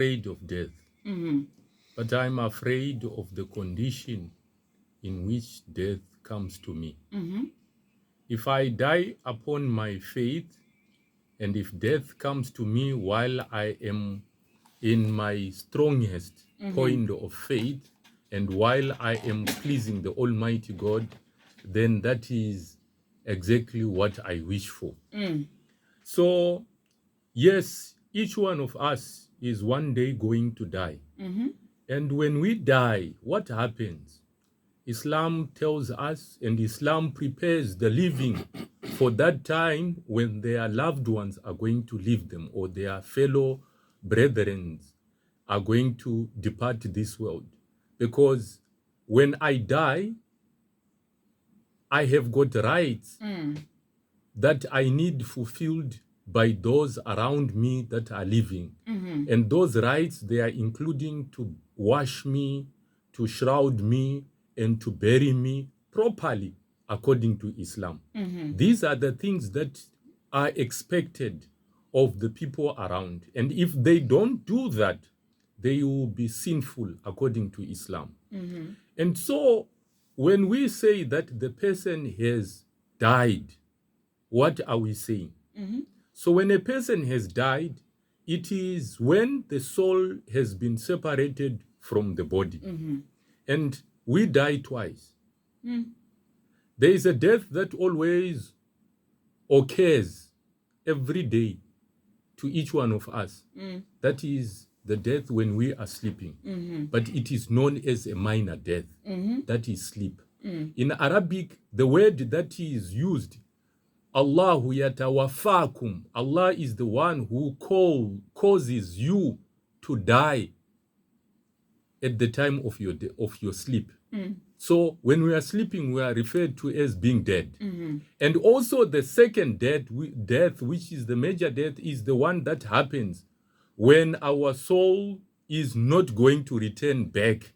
afraid of death, but I'm afraid of the condition in which death comes to me. If I die upon my faith, and if death comes to me while I am in my strongest point of faith, and while I am pleasing the Almighty God, then that is exactly what I wish for. So, yes, each one of us is one day going to die. And when we die, what happens? Islam tells us, and Islam prepares the living for that time when their loved ones are going to leave them, or their fellow brethren are going to depart this world. Because when I die, I have got rights that I need fulfilled by those around me that are living. And those rights, they are including to wash me, to shroud me, and to bury me properly according to Islam. These are the things that are expected of the people around. And if they don't do that, they will be sinful according to Islam. And so when we say that the person has died, what are we saying? So when a person has died, it is when the soul has been separated from the body. And we die twice. There is a death that always occurs every day to each one of us. That is the death when we are sleeping. But it is known as a minor death. That is sleep. In Arabic, the word that is used, Allahu yatawafakum. Allah is the one who causes you to die at the time of your sleep. So when we are sleeping, we are referred to as being dead. And also the second death, which is the major death, is the one that happens when our soul is not going to return back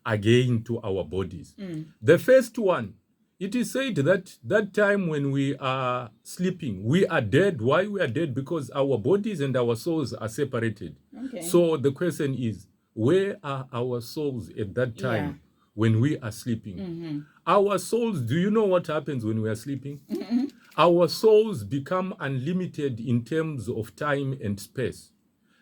again to our bodies. The first one, it is said that that time when we are sleeping, we are dead. Why we are dead? Because our bodies and our souls are separated. So the question is, where are our souls at that time when we are sleeping? Our souls, do you know what happens when we are sleeping? Our souls become unlimited in terms of time and space.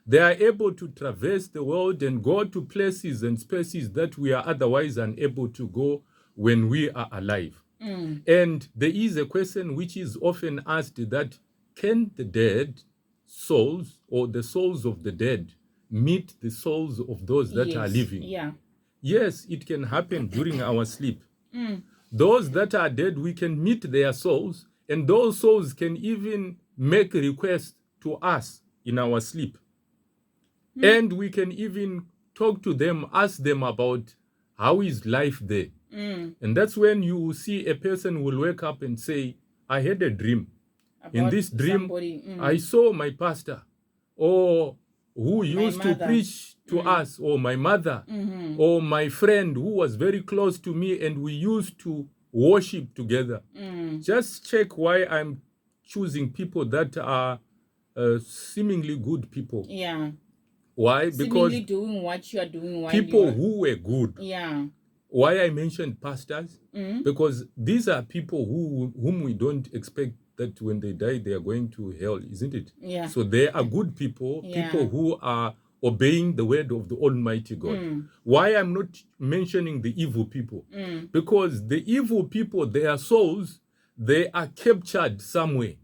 They are able to traverse the world and go to places and spaces that we are otherwise unable to go when we are alive. And there is a question which is often asked, that can the dead souls, or the souls of the dead, meet the souls of those that are living? Yes, it can happen during our sleep. Those that are dead, we can meet their souls, and those souls can even make requests to us in our sleep. And we can even talk to them, ask them about how is life there. And that's when you will see a person will wake up and say, I had a dream. In this dream, I saw my pastor, or who used to preach to us, or my mother, or my friend who was very close to me, and we used to worship together. Just check why I'm choosing people that are seemingly good people. Why? Because seemingly doing what you are doing. People who were good. Why I mentioned pastors? Because these are people whom we don't expect that when they die they are going to hell, isn't it? So they are good people, people who are obeying the word of the Almighty God. Why I'm not mentioning the evil people? Because the evil people, their souls, they are captured somewhere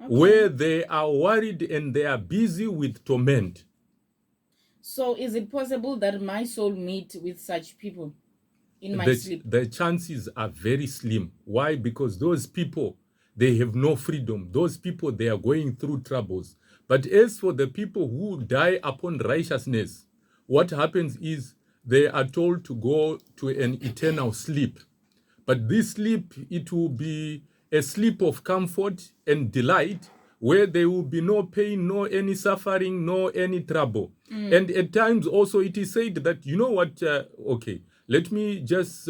where they are worried and they are busy with torment. So is it possible that my soul meet with such people in my sleep? The chances are very slim. Why? Because those people, they have no freedom. Those people, they are going through troubles. But as for the people who die upon righteousness, what happens is they are told to go to an eternal sleep. But this sleep, it will be a sleep of comfort and delight, where there will be no pain, no any suffering, no any trouble. And at times also it is said that, you know what, okay, let me just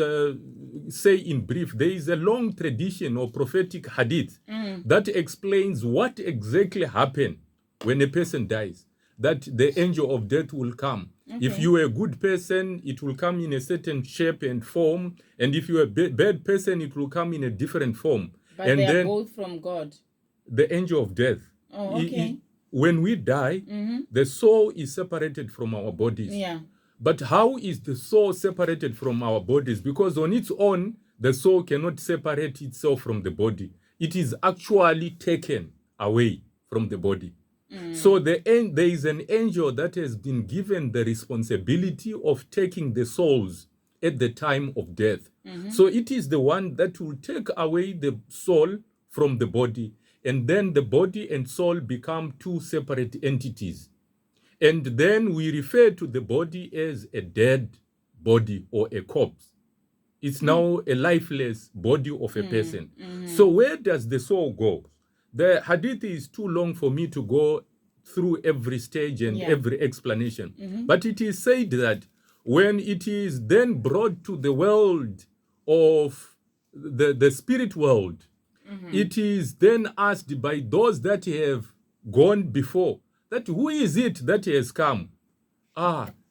say in brief, there is a long tradition or prophetic hadith that explains what exactly happened when a person dies. that the angel of death will come. Okay. If you are a good person, it will come in a certain shape and form. And if you are a bad person, it will come in a different form. But and they are then both from God. the angel of death. Oh, okay. When we die, the soul is separated from our bodies. Yeah. But how is the soul separated from our bodies? Because on its own, the soul cannot separate itself from the body. It is actually taken away from the body. So there is an angel that has been given the responsibility of taking the souls at the time of death. So it is the one that will take away the soul from the body, and then the body and soul become two separate entities. And then we refer to the body as a dead body or a corpse. It's now a lifeless body of a person. So where does the soul go? The hadith is too long for me to go through every stage and every explanation. But it is said that when it is then brought to the world of the spirit world, it is then asked by those that have gone before, that who is it that has come?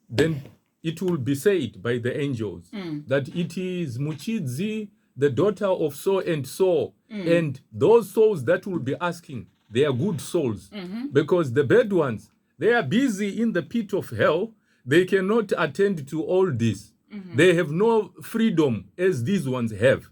Then it will be said by the angels that it is Muchidzi, the daughter of so and so. And those souls that will be asking, they are good souls. Because the bad ones, they are busy in the pit of hell. They cannot attend to all this. They have no freedom as these ones have.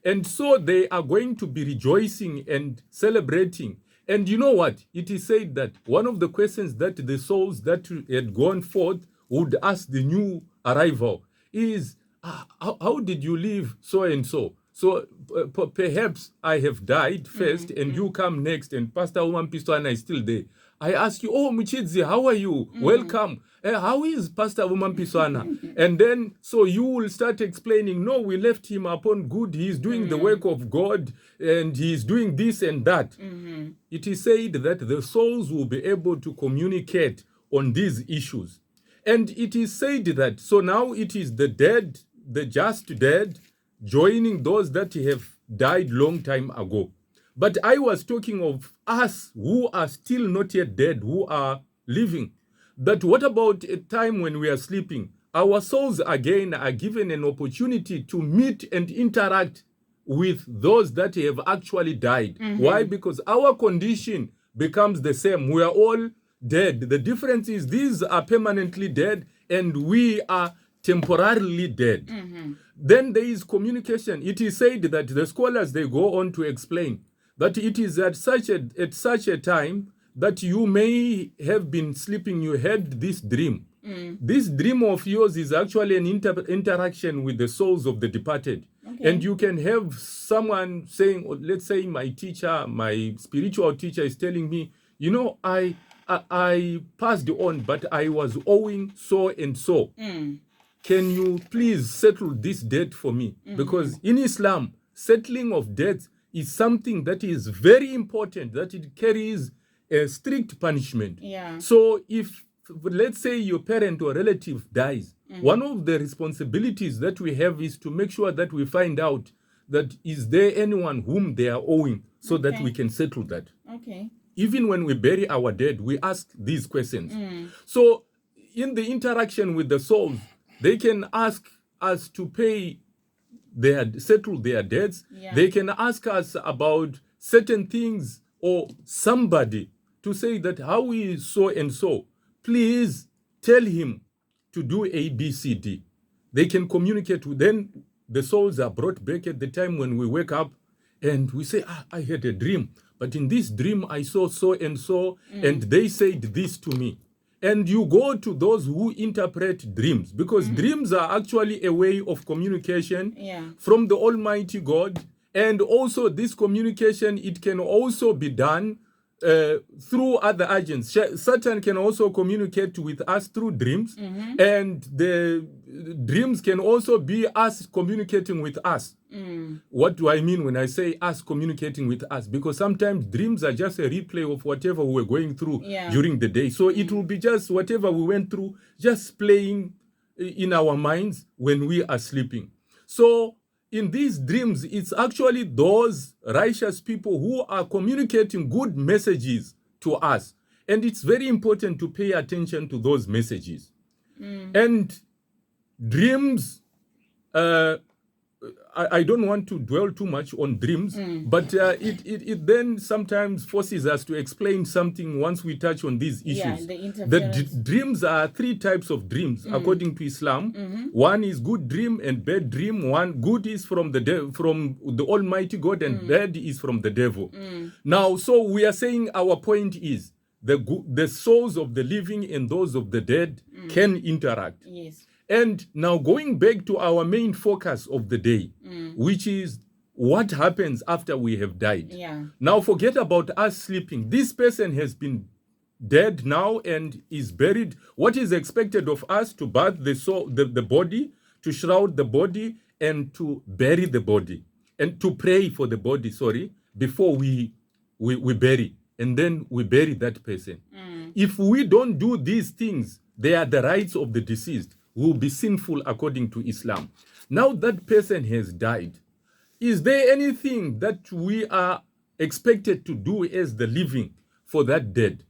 And so they are going to be rejoicing and celebrating. And you know what? It is said that one of the questions that the souls that had gone forth would ask the new arrival is, how did you live so and so? So perhaps I have died first and you come next, and Pastor Umar Onias is still there. I ask you, oh, Muchidzi, how are you? Welcome. How is Pastor Umar Onias? And then, so you will start explaining, no, we left him upon good. He's doing the work of God, and he's doing this and that. It is said that the souls will be able to communicate on these issues. And it is said that, so now it is the dead, the just dead, joining those that have died long time ago. But I was talking of us who are still not yet dead, who are living. That what about a time when we are sleeping? Our souls again are given an opportunity to meet and interact with those that have actually died. Why? Because our condition becomes the same. We are all dead. The difference is these are permanently dead and we are temporarily dead. Then there is communication. It is said that the scholars, they go on to explain that it is at such a time that you may have been sleeping, you had this dream. This dream of yours is actually an interaction with the souls of the departed. Okay. And you can have someone saying, let's say my teacher, my spiritual teacher is telling me, you know, I passed on, but I was owing so and so. Can you please settle this debt for me? Because in Islam, settling of debts is something that is very important, that it carries a strict punishment. Yeah. So if, let's say, your parent or relative dies, one of the responsibilities that we have is to make sure that we find out that is there anyone whom they are owing, so that we can settle that. Okay. Even when we bury our dead, we ask these questions. So in the interaction with the souls, they can ask us to settle their debts. Yeah. They can ask us about certain things, or somebody to say that how is so and so. Please tell him to do A, B, C, D. They can communicate with them. The souls are brought back at the time when we wake up and we say, I had a dream, but in this dream I saw so and so, and they said this to me. And you go to those who interpret dreams, because dreams are actually a way of communication from the Almighty God. And also this communication, it can also be done through other agents. Satan can also communicate with us through dreams, and the dreams can also be us communicating with us. What do I mean when I say us communicating with us? Because sometimes dreams are just a replay of whatever we were going through during the day. So it will be just whatever we went through, just playing in our minds when we are sleeping. So in these dreams, it's actually those righteous people who are communicating good messages to us. And it's very important to pay attention to those messages. And dreams, I don't want to dwell too much on dreams, but it then sometimes forces us to explain something once we touch on these issues. The dreams are three types of dreams according to Islam. One is good dream and bad dream. One good is from the Almighty God, and bad is from the devil. Now, so we are saying our point is the souls of the living and those of the dead can interact. Yes. And now going back to our main focus of the day, which is what happens after we have died. Yeah. Now forget about us sleeping. This person has been dead now and is buried. What is expected of us? To bathe the body, to shroud the body, and to bury the body, and to pray for the body, before we bury, and then we bury that person. If we don't do these things, they are the rights of the deceased, will be sinful according to Islam. Now that person has died, is there anything that we are expected to do as the living for that dead?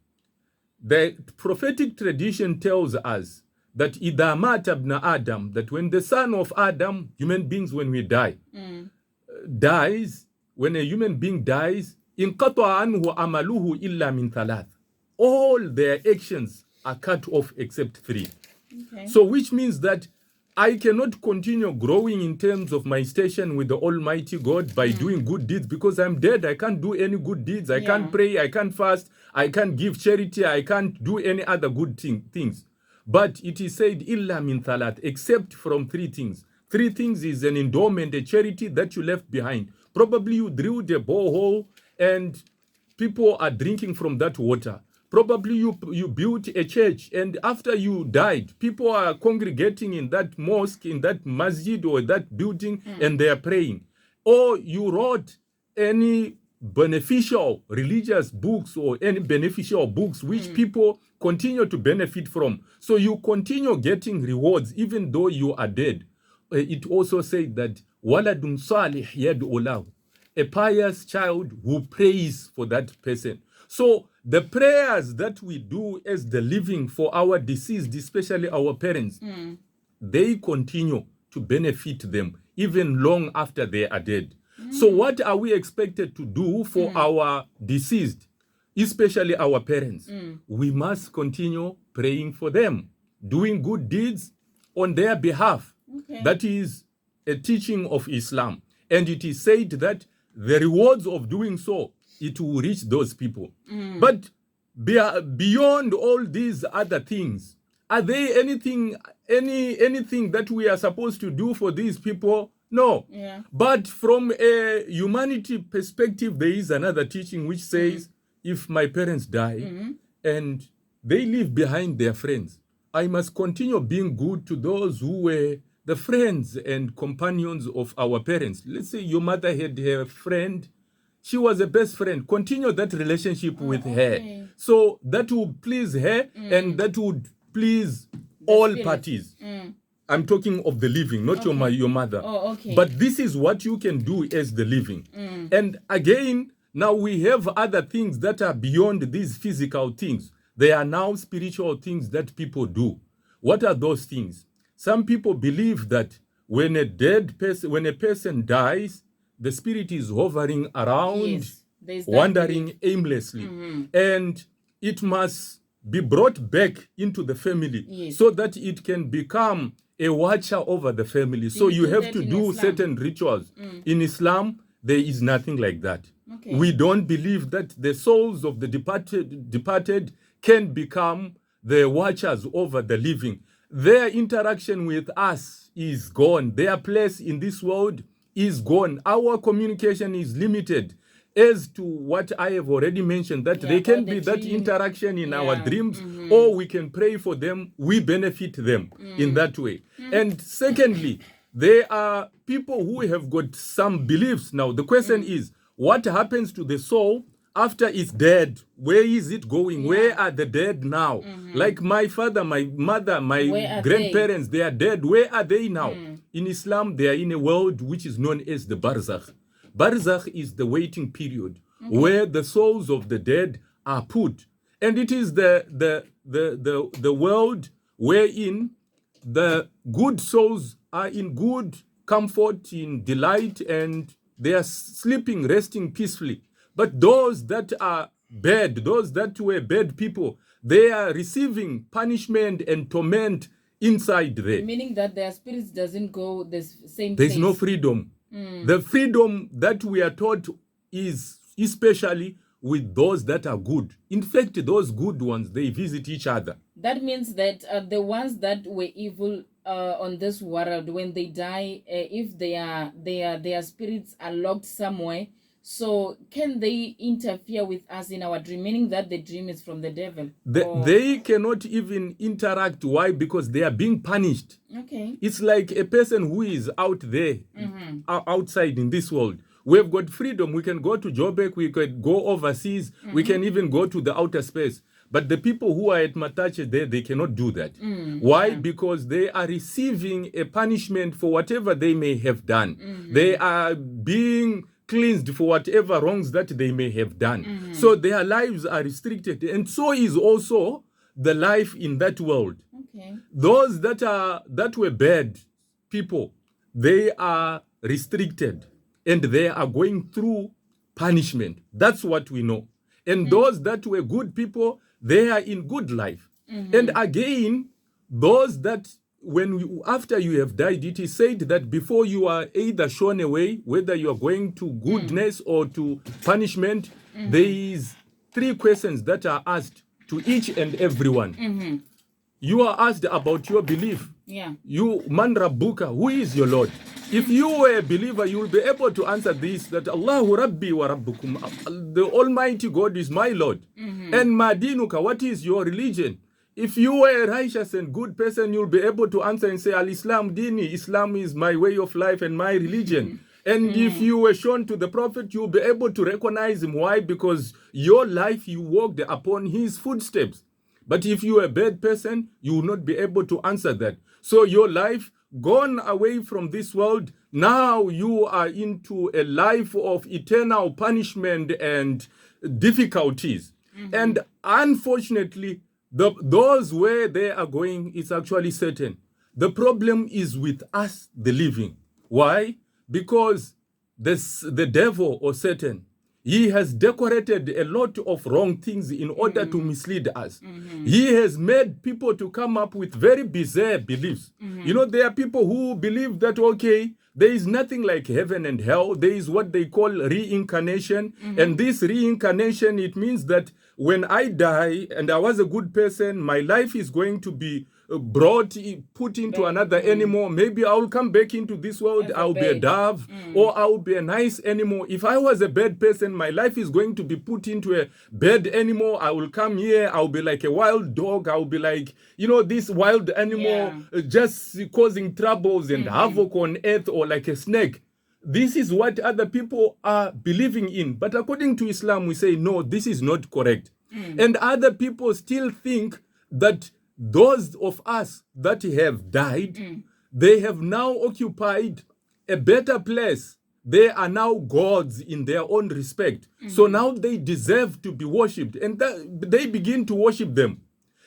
The prophetic tradition tells us that idha mata ibn Adam, that when the son of Adam, human beings, when we die, dies, when a human being dies, inqata anhu amaluhu illa min thalath. All their actions are cut off except three. Okay. So which means that I cannot continue growing in terms of my station with the Almighty God by doing good deeds, because I'm dead. I can't do any good deeds. I can't pray. I can't fast. I can't give charity. I can't do any other good things. But it is said, illa min thalat, except from three things. Three things is an endowment, a charity that you left behind. Probably you drilled a borehole and people are drinking from that water. Probably you built a church, and after you died, people are congregating in that mosque, in that masjid or that building, and they are praying. Or you wrote any beneficial religious books or any beneficial books which people continue to benefit from. So you continue getting rewards even though you are dead. It also said that waladun salih yad'u lahu, a pious child who prays for that person. So the prayers that we do as the living for our deceased, especially our parents, they continue to benefit them even long after they are dead. So what are we expected to do for our deceased, especially our parents? We must continue praying for them, doing good deeds on their behalf. Okay. That is a teaching of Islam. And it is said that the rewards of doing so, it will reach those people. But beyond all these other things, are there anything that we are supposed to do for these people? No. Yeah. But from a humanity perspective, there is another teaching which says, if my parents die and they leave behind their friends, I must continue being good to those who were the friends and companions of our parents. Let's say your mother had her friend, she was a best friend. Continue that relationship with her. So that would please her and that would please all parties. I'm talking of the living, not your mother. Oh, okay. But this is what you can do as the living. And again, now we have other things that are beyond these physical things. They are now spiritual things that people do. What are those things? Some people believe that when a person dies, the spirit is hovering around, wandering aimlessly. And it must be brought back into the family so that it can become a watcher over the family. So you have to do certain rituals. In Islam, there is nothing like that. Okay. We don't believe that the souls of the departed can become the watchers over the living. Their interaction with us is gone. Their place in this world is gone. Our communication is limited. As to what I have already mentioned, that there can be that interaction in our dreams, or we can pray for them, we benefit them in that way. And secondly, there are people who have got some beliefs. Now, the question is, what happens to the soul after it's dead? Where is it going? Where are the dead now? Like my father, my mother, my grandparents, they are dead. Where are they now? In Islam, they are in a world which is known as the barzakh. Barzakh is the waiting period where the souls of the dead are put. And it is the world wherein the good souls are in good comfort, in delight, and they are sleeping, resting peacefully. But those that are bad, those that were bad people, they are receiving punishment and torment inside there. Meaning that their spirits doesn't go the same There's place. no freedom. The freedom that we are taught is especially with those that are good. In fact, those good ones, they visit each other. That means that the ones that were evil on this world, when they die, if their spirits are locked somewhere, so can they interfere with us in our dream? Meaning that the dream is from the devil. They cannot even interact. Why? Because they are being punished. Okay. It's like a person who is out there, outside in this world. We've got freedom. We can go to Joburg. We can go overseas. We can even go to the outer space. But the people who are at Matache there, they cannot do that. Why? Because they are receiving a punishment for whatever they may have done. They are being cleansed for whatever wrongs that they may have done. So their lives are restricted. And so is also the life in that world. Okay. Those that were bad people, they are restricted and they are going through punishment. That's what we know. And those that were good people, they are in good life. And again, those that after you have died, it is said that before you are either shown away, whether you are going to goodness or to punishment, there is 3 questions that are asked to each and everyone. You are asked about your belief. Yeah. You, Man Rabbuka, who is your Lord? If you were a believer, you will be able to answer this, that Allahu Rabbi wa Rabbukum, the Almighty God is my Lord. And Madinuka, what is your religion? If you were a righteous and good person, you'll be able to answer and say, Al-Islam Dini, Islam is my way of life and my religion. And if you were shown to the Prophet, you'll be able to recognize him. Why? Because your life, you walked upon his footsteps. But if you are a bad person, you will not be able to answer that. So your life, gone away from this world, now you are into a life of eternal punishment and difficulties. And unfortunately, those where they are going is actually certain. The problem is with us, the living. Why? Because the devil or Satan, he has decorated a lot of wrong things in order to mislead us. He has made people to come up with very bizarre beliefs. You know, there are people who believe that, okay, there is nothing like heaven and hell. There is what they call reincarnation. And this reincarnation, it means that when I die and I was a good person, my life is going to be put into another animal. Maybe I will come back into this world. I'll be a dove or I'll be a nice animal. If I was a bad person, my life is going to be put into a bad animal. I will come here. I'll be like a wild dog. I'll be like, you know, this wild animal just causing troubles and havoc on earth, or like a snake. This is what other people are believing in. But according to Islam, we say, no, this is not correct. And other people still think that those of us that have died, they have now occupied a better place. They are now gods in their own respect. So now they deserve to be worshipped. And they begin to worship them.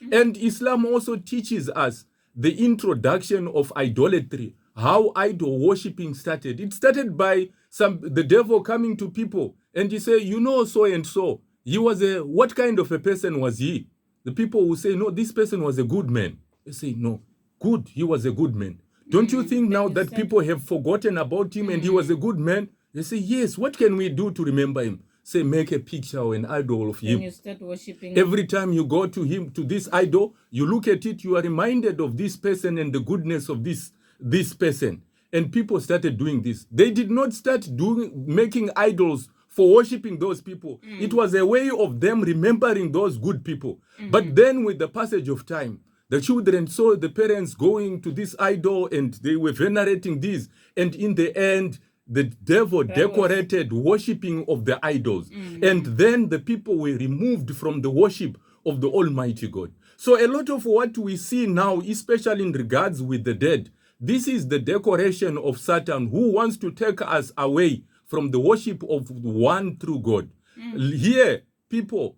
And Islam also teaches us the introduction of idolatry, how idol worshipping started. It started by the devil coming to people and he say, you know, so and so, he was what kind of a person was he? The people will say, no, this person was a good man. They say, no, good, he was a good man. Don't you think now that people have forgotten about him and he was a good man? They say, yes, what can we do to remember him? Say, make a picture or an idol of him. When you start worshiping every time you go to him, to this idol, you look at it, you are reminded of this person and the goodness of this person. And people started doing this. They did not start making idols for worshiping those people. It was a way of them remembering those good people. But then with the passage of time, the children saw the parents going to this idol and they were venerating this. And in the end, the devil decorated worshiping of the idols. And then the people were removed from the worship of the Almighty God. So a lot of what we see now, especially in regards with the dead, this is the decoration of Satan, who wants to take us away from the worship of one true God. Here, people,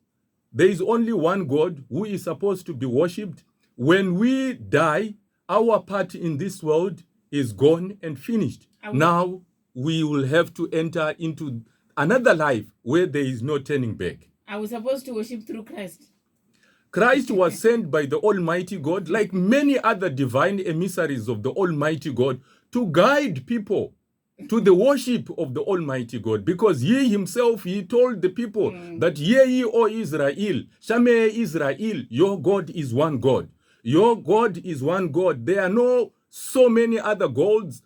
there is only one God who is supposed to be worshipped. When we die, our part in this world is gone and finished. Now we will have to enter into another life where there is no turning back. Are we supposed to worship through Christ? Christ was sent by the Almighty God, like many other divine emissaries of the Almighty God, to guide people to the worship of the Almighty God, because he himself, he told the people that, hear ye, O Israel, Shame Israel, your God is one God. Your God is one God. There are no so many other gods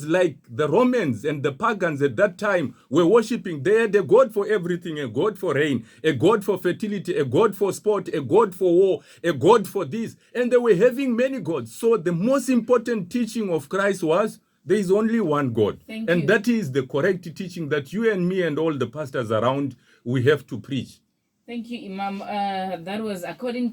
like the Romans and the pagans at that time were worshipping. They had a God for everything, a God for rain, a God for fertility, a God for sport, a God for war, a God for this. And they were having many gods. So the most important teaching of Christ was, there is only one God. And that is the correct teaching that you and me and all the pastors around, we have to preach. Thank you, Imam. That was according